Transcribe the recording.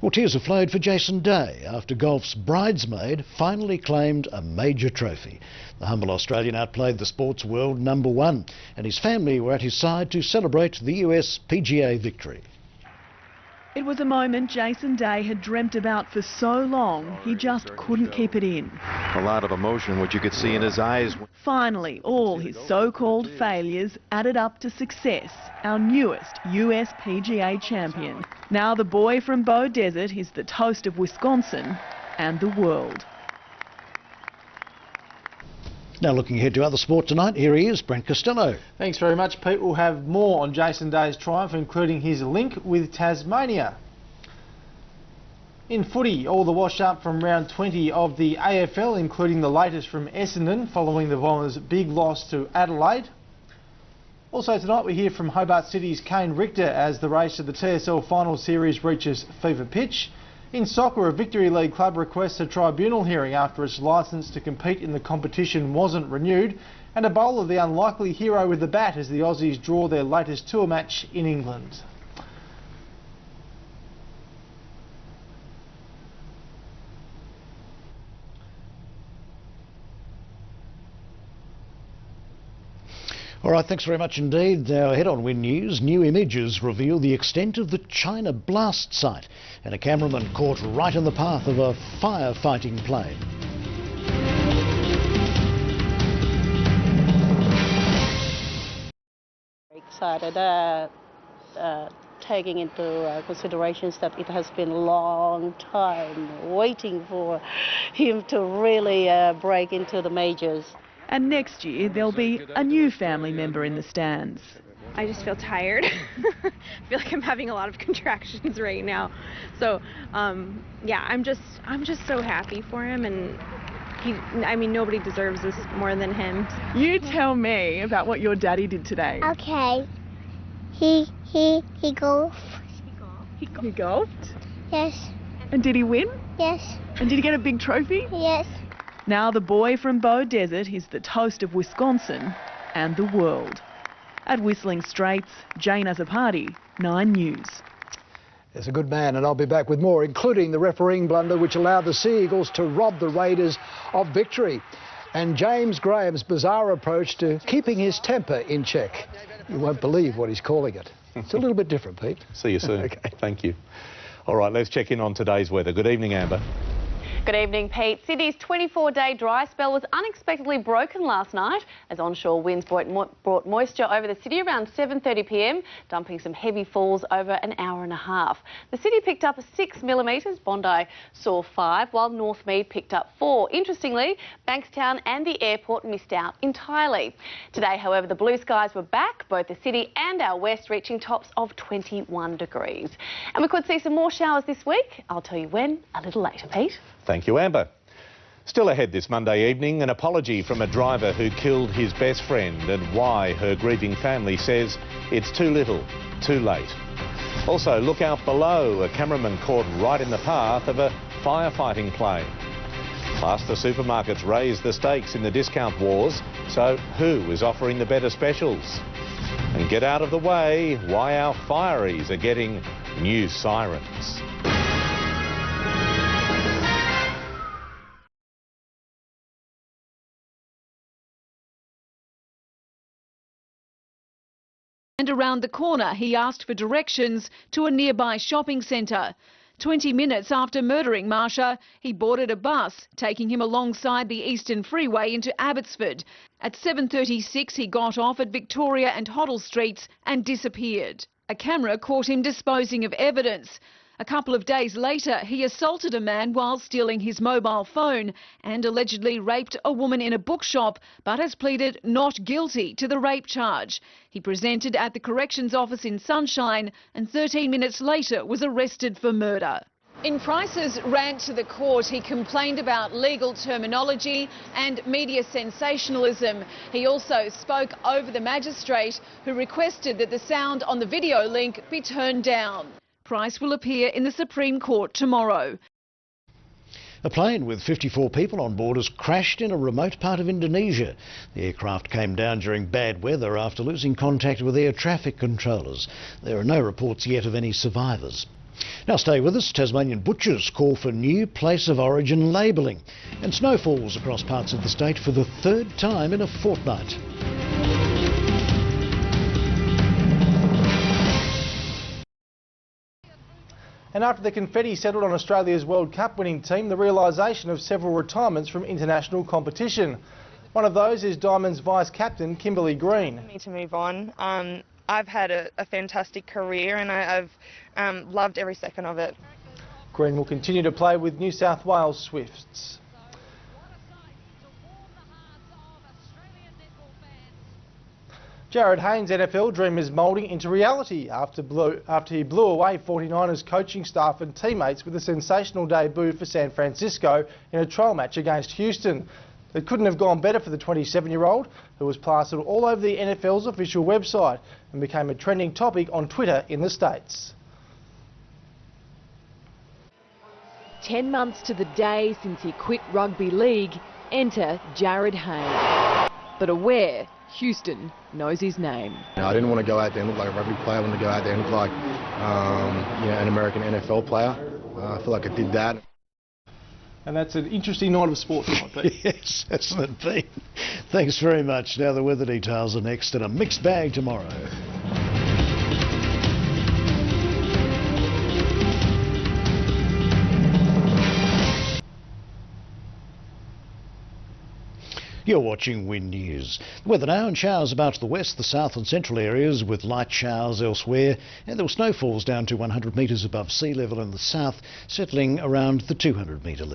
Well, tears have flowed for Jason Day after golf's bridesmaid finally claimed a major trophy. The humble Australian outplayed the sports world #1, and his family were at his side to celebrate the US PGA victory. It was a moment Jason Day had dreamt about for so long, he just couldn't keep it in. A lot of emotion, which you could see in his eyes. Finally, all his so-called failures added up to success, our newest US PGA champion. Now the boy from Bow Desert is the toast of Wisconsin and the world. Now looking ahead to other sport tonight, here he is, Brent Costello. Thanks very much, Pete. We'll have more on Jason Day's triumph, including his link with Tasmania. In footy, all the wash up from round 20 of the AFL, including the latest from Essendon, following the Bombers' big loss to Adelaide. Also tonight we hear from Hobart City's Kane Richter as the race to the TSL Final Series reaches fever pitch. In soccer, a Victory League club requests a tribunal hearing after its licence to compete in the competition wasn't renewed, and a bowl of the unlikely hero with the bat as the Aussies draw their latest tour match in England. All right, thanks very much indeed. Now ahead on Win News, new images reveal the extent of the China blast site, and a cameraman caught right in the path of a firefighting plane. Excited, taking into considerations that it has been a long time waiting for him to really break into the majors. And next year there'll be a new family member in the stands. I just feel tired. I feel like I'm having a lot of contractions right now. So, yeah, I'm just so happy for him, and I mean, nobody deserves this more than him. You tell me about what your daddy did today. Okay. He golfed. He golfed? Yes. And did he win? Yes. And did he get a big trophy? Yes. Now the boy from Bow Desert is the toast of Wisconsin and the world. At Whistling Straits, Jane Azzopardi, 9 News. He's a good man, and I'll be back with more, including the refereeing blunder which allowed the Sea Eagles to rob the Raiders of victory, and James Graham's bizarre approach to keeping his temper in check. You won't believe what he's calling it. It's a little bit different, Pete. See you soon. Okay. Thank you. All right, let's check in on today's weather. Good evening, Amber. Good evening, Pete. Sydney's 24-day dry spell was unexpectedly broken last night as onshore winds brought moisture over the city around 7:30 p.m, dumping some heavy falls over an hour and a half. The city picked up 6 millimetres, Bondi saw 5, while Northmead picked up 4. Interestingly, Bankstown and the airport missed out entirely. Today, however, the blue skies were back, both the city and our west reaching tops of 21 degrees. And we could see some more showers this week. I'll tell you when a little later, Pete. Thank you, Amber. Still ahead this Monday evening, an apology from a driver who killed his best friend and why her grieving family says it's too little, too late. Also, look out below, a cameraman caught right in the path of a firefighting plane. Plus, the supermarkets raised the stakes in the discount wars, so who is offering the better specials? And get out of the way, why our fireys are getting new sirens. And around the corner, he asked for directions to a nearby shopping centre. 20 minutes after murdering Marsha, he boarded a bus, taking him alongside the Eastern Freeway into Abbotsford. At 7:36, he got off at Victoria and Hoddle Streets and disappeared. A camera caught him disposing of evidence. A couple of days later, he assaulted a man while stealing his mobile phone and allegedly raped a woman in a bookshop, but has pleaded not guilty to the rape charge. He presented at the corrections office in Sunshine and 13 minutes later was arrested for murder. In Price's rant to the court, he complained about legal terminology and media sensationalism. He also spoke over the magistrate, who requested that the sound on the video link be turned down. Price will appear in the Supreme Court tomorrow. A plane with 54 people on board has crashed in a remote part of Indonesia. The aircraft came down during bad weather after losing contact with air traffic controllers. There are no reports yet of any survivors. Now stay with us. Tasmanian butchers call for new place of origin labelling, and snowfalls across parts of the state for the third time in a fortnight. And after the confetti settled on Australia's World Cup winning team, the realisation of several retirements from international competition. One of those is Diamond's vice-captain, Kimberly Green. I need to move on. I've had a fantastic career and I've loved every second of it. Green will continue to play with New South Wales Swifts. Jared Haynes' NFL dream is moulding into reality after he blew away 49ers coaching staff and teammates with a sensational debut for San Francisco in a trial match against Houston. It couldn't have gone better for the 27-year-old, who was plastered all over the NFL's official website and became a trending topic on Twitter in the States. 10 months to the day since he quit rugby league, enter Jared Haynes. But aware, Houston knows his name. I didn't want to go out there and look like a rugby player. I wanted to go out there and look like an American NFL player. I feel like I did that. And that's an interesting night of sport tonight, Pete. Yes, hasn't it been? Thanks very much. Now the weather details are next, and a mixed bag tomorrow. You're watching Wind News. The weather now, and showers about to the west, the south and central areas with light showers elsewhere, and there were snowfalls down to 100 metres above sea level in the south, settling around the 200 metre level.